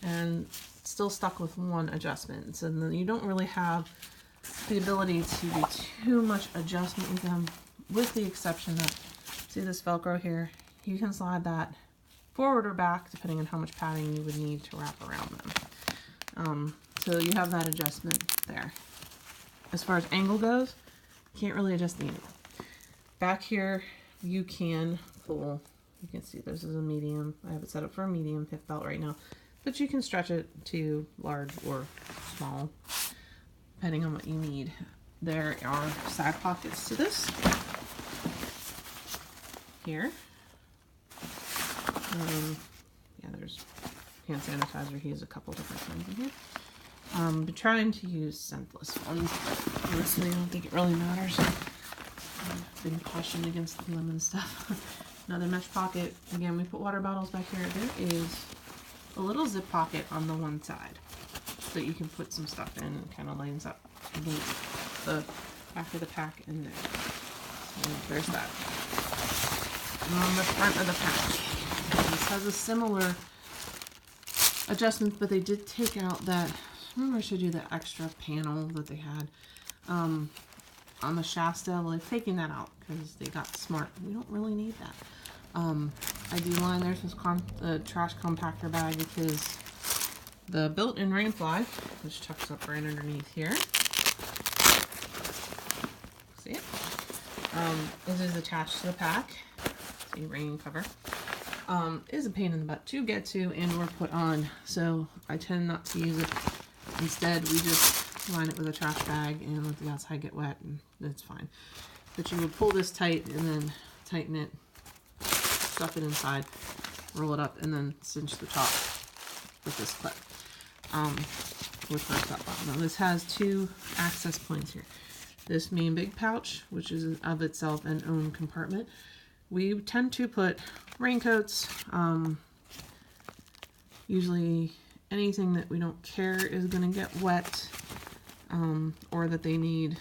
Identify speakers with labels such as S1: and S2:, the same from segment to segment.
S1: and still stuck with one adjustment. So then you don't really have the ability to do too much adjustment with them, with the exception that, see this Velcro here, you can slide that forward or back depending on how much padding you would need to wrap around them. So you have that adjustment there. As far as angle goes, you can't really adjust the angle. Back here, you can pull, you can see this is a medium. I have it set up for a medium hip belt right now, but you can stretch it to large or small, depending on what you need. There are side pockets to this here. Yeah, there's hand sanitizer. He has a couple different kinds in here. Been trying to use scentless ones, but honestly, I don't think it really matters. I've been cautioned against the lemon stuff. Another mesh pocket. Again, we put water bottles back here. There is a little zip pocket on the one side that you can put some stuff in, and kind of lines up against the back of the pack in there. And there's that. And on the front of the pack, this has a similar adjustment, but they did take out that, remember I showed you the extra panel that they had on the Shasta. Well, they've taken that out because they got smart. We don't really need that. I do line there's this trash compactor bag because the built-in rain fly, which tucks up right underneath here. See it? This is attached to the pack. See, rain cover. Is a pain in the butt to get to and or put on, so I tend not to use it. Instead, we just line it with a trash bag and let the outside get wet, and it's fine. But you would pull this tight and then tighten it, stuff it inside, roll it up, and then cinch the top with this clip. With my top bottom. Now this has two access points here. This main big pouch, which is of itself an own compartment. We tend to put raincoats, usually anything that we don't care is going to get wet, or that they need,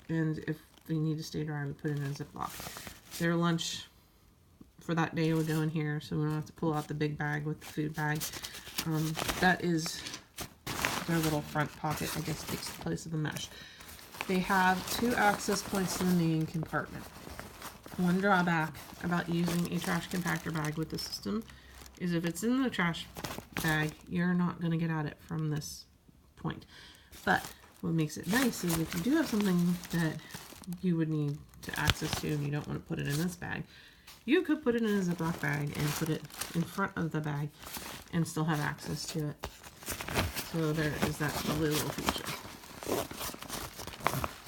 S1: and if they need to stay dry, we put it in a Ziploc. Their lunch for that day would go in here, so we don't have to pull out the big bag with the food bag. That is their little front pocket, I guess takes the place of the mesh. They have two access points to the main compartment. One drawback about using a trash compactor bag with the system is if it's in the trash bag, you're not going to get at it from this point. But what makes it nice is if you do have something that you would need to access to and you don't want to put it in this bag, you could put it in a Ziploc bag and put it in front of the bag and still have access to it. So there is that lovely little feature.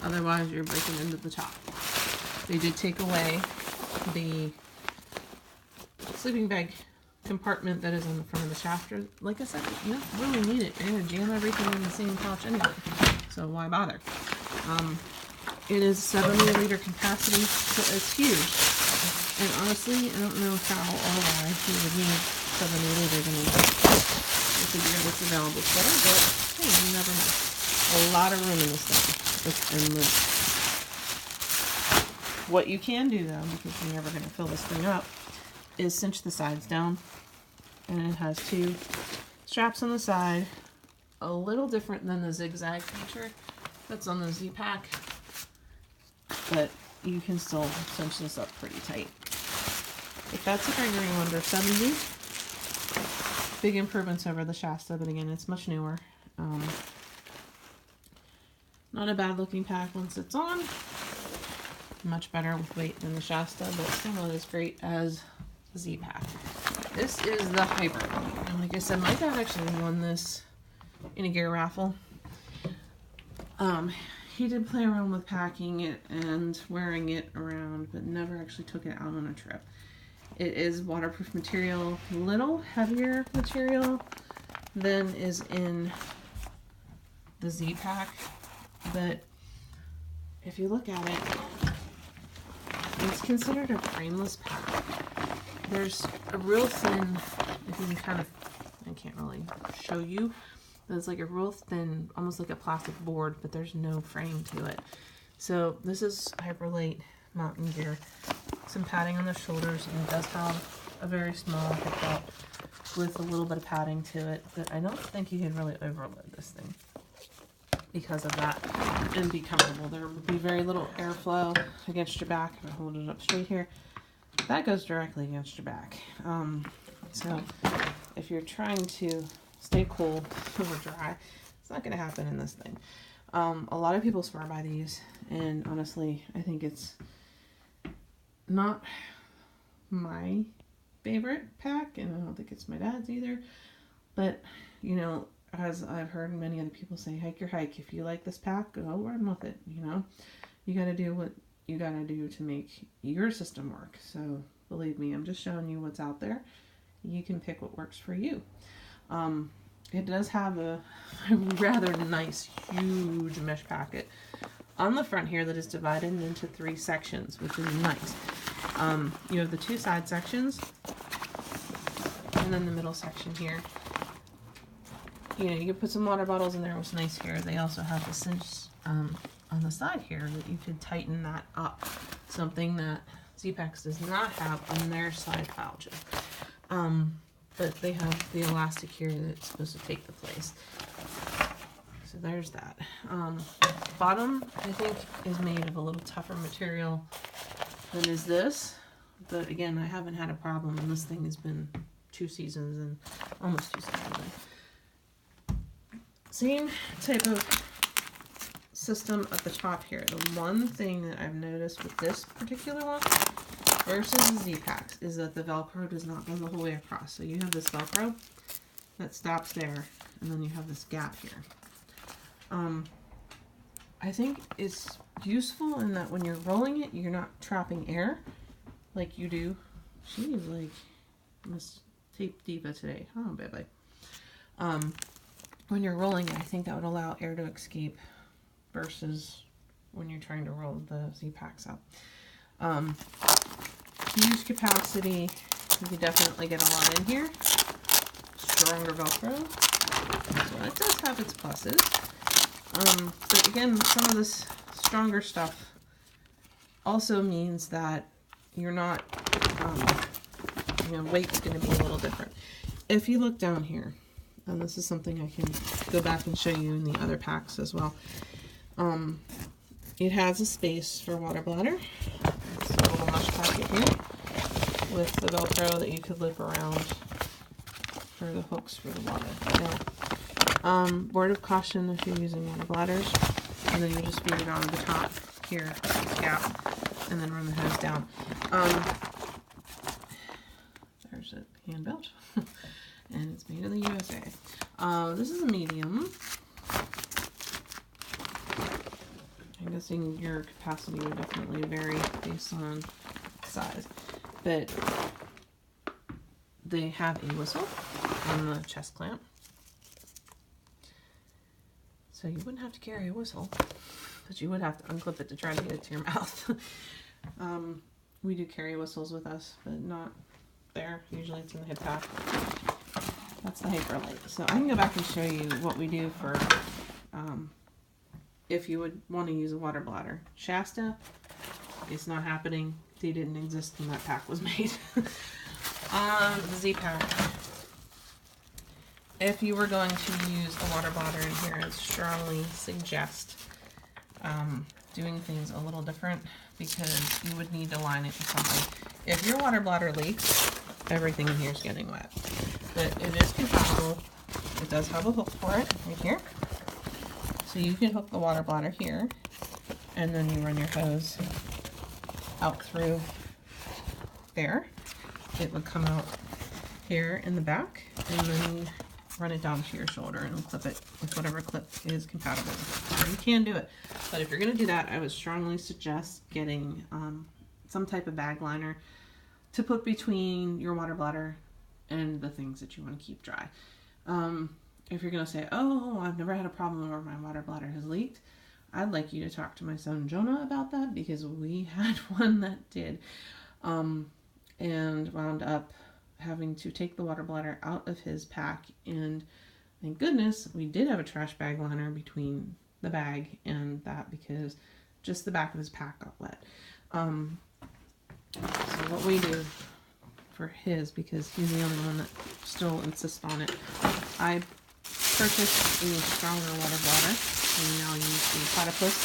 S1: Otherwise, you're breaking into the top. They did take away the sleeping bag compartment that is on the front of the shafter. Like I said, you don't really need it. You're going to jam everything in the same pouch anyway, so why bother? It is 7-milliliter capacity, so it's huge. And honestly, I don't know how or why you would need 7 milliliters in the figure that's available today, but hey, you never know. A lot of room in this thing. It's endless. What you can do though, because you're never going to fill this thing up, is cinch the sides down. And it has two straps on the side, a little different than the zigzag feature that's on the Z-Pack, but you can still cinch this up pretty tight. If that's a fingering under 70, big improvements over the Shasta, but again, it's much newer. Not a bad looking pack once it's on. Much better with weight than the Shasta, but still not as great as the Z-Pack. This is the Hybrid. And like I said, my dad actually won this in a gear raffle. He did play around with packing it and wearing it around, but never actually took it out on a trip. It is waterproof material, a little heavier material than is in the Z-Pack, but if you look at it, it's considered a frameless pack. There's a real thin, if you can kind of, I can't really show you, but it's like a real thin, almost like a plastic board, but there's no frame to it. So this is Hyperlite mountain gear. Some padding on the shoulders, and it does have a very small hip belt. with a little bit of padding to it, but I don't think you can really overload this thing because of that and be comfortable. There would be very little airflow against your back. If I hold it up straight here, that goes directly against your back. So if you're trying to stay cool or dry, it's not going to happen in this thing. A lot of people swear by these, and honestly, I think it's not my favorite pack, and I don't think it's my dad's either. But, you know, as I've heard many other people say, hike your hike. If you like this pack, go run with it, you know. You got to do what you got to do to make your system work. So, believe me, I'm just showing you what's out there. You can pick what works for you. It does have a rather nice, huge mesh packet on the front here that is divided into 3 sections, which is nice. You have the 2 side sections, and then the middle section here. You know, you can put some water bottles in there. What's nice here, they also have the cinch on the side here that you could tighten that up. Something that Z-Packs does not have on their side pouches. But they have the elastic here that's supposed to take the place. So there's that. Bottom, I think, is made of a little tougher material than is this. But again, I haven't had a problem, and this thing has been 2 seasons and almost 2 seasons. Same type of system at the top here. The one thing that I've noticed with this particular one versus the Z-Packs is that the Velcro does not go the whole way across. So you have this Velcro that stops there, and then you have this gap here. I think it's useful in that when you're rolling it, you're not trapping air like you do. She's like Miss Tape Diva today. Oh, baby. When you're rolling it, I think that would allow air to escape versus when you're trying to roll the Z-Packs out. Huge capacity. You can definitely get a lot in here. Stronger Velcro. So it does have its pluses. But again, some of this stronger stuff also means that you're not, you know, weight's going to be a little different. If you look down here, and this is something I can go back and show you in the other packs as well. It has a space for water bladder. It's a little mesh packet here with the Velcro that you could loop around for the hooks for the water. Now, word of caution if you're using water bladders, and then you just feed it on the top here, gap, and then run the hose down. There's a hand belt, and it's made in the USA. This is a medium. I'm guessing your capacity would definitely vary based on size, but they have a whistle on the chest clamp, so you wouldn't have to carry a whistle, but you would have to unclip it to try to get it to your mouth. We do carry whistles with us, but not there. Usually it's in the hip pack. That's the Hyperlite. So I can go back and show you what we do for if you would want to use a water bladder. Shasta, it's not happening. They didn't exist when that pack was made. The Z-Pack. If you were going to use a water bladder in here, I'd strongly suggest doing things a little different because you would need to line it with something. If your water bladder leaks, everything in here is getting wet. But it is compatible. It does have a hook for it right here. So you can hook the water bladder here, and then you run your hose out through there. It would come out here in the back, and then you run it down to your shoulder and clip it with whatever clip is compatible with it. So you can do it. But if you're going to do that, I would strongly suggest getting some type of bag liner to put between your water bladder and the things that you want to keep dry. If you're going to say, oh, I've never had a problem where my water bladder has leaked, I'd like you to talk to my son Jonah about that, because we had one that did, and wound up having to take the water bladder out of his pack, and thank goodness we did have a trash bag liner between the bag and that, because just the back of his pack got wet. So what we do for his because he's the only one that still insists on it. I purchased a stronger water bladder. We now use the Platypus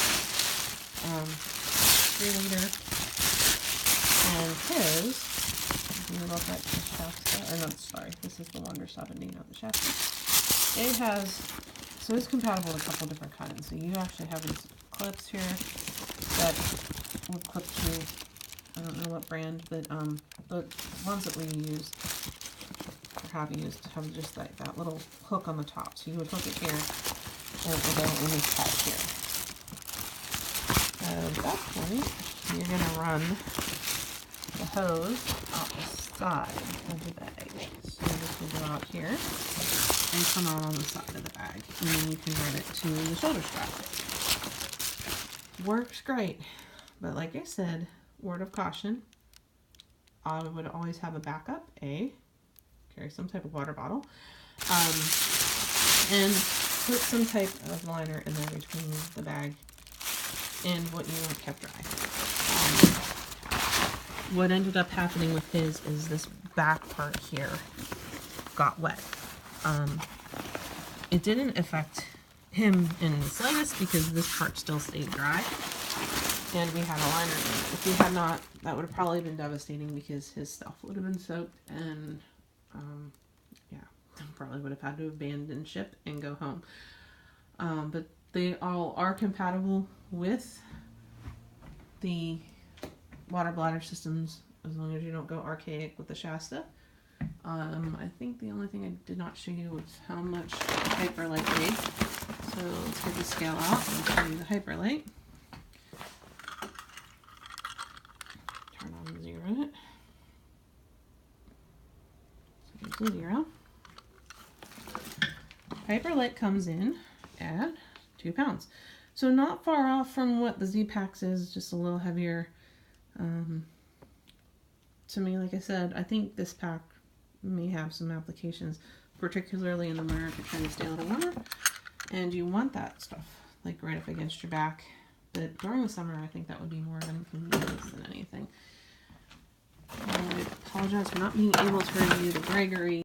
S1: 3 liter. And his, you know about that Shasta, or no, sorry, this is the Wonder 70, not the Shasta. It has, so it's compatible with a couple different kinds. So you actually have these clips here that will clip to, I don't know what brand, but the ones that we use or have used have just like that little hook on the top. So you would hook it here and it will go in this patch here. At that point, you're going to run the hose out the side of the bag. So this will go out here and come out on the side of the bag. And then you can run it to the shoulder strap. Works great. But like I said, word of caution, I would always have a backup. Carry some type of water bottle. And put some type of liner in there between the bag and what you want kept dry. What ended up happening with his is this back part here got wet. It didn't affect him in the slightest because this part still stayed dry and we had a liner in it. If we had not, that would have probably been devastating because his stuff would have been soaked and yeah, probably would have had to abandon ship and go home. But they all are compatible with the water bladder systems as long as you don't go archaic with the Shasta. I think the only thing I did not show you was how much Hyperlite weighed. So let's get the scale out and show you the Hyperlite. Turn on the 0 in it. So here's the 0. Hyperlite comes in at 2 pounds. So not far off from what the Z-Pax is, just a little heavier. To me, like I said, I think this pack may have some applications, particularly in the winter if you're trying to stay out of water. And you want that stuff like right up against your back. But during the summer, I think that would be more of an inconvenience than anything. I apologize for not being able to review the Gregory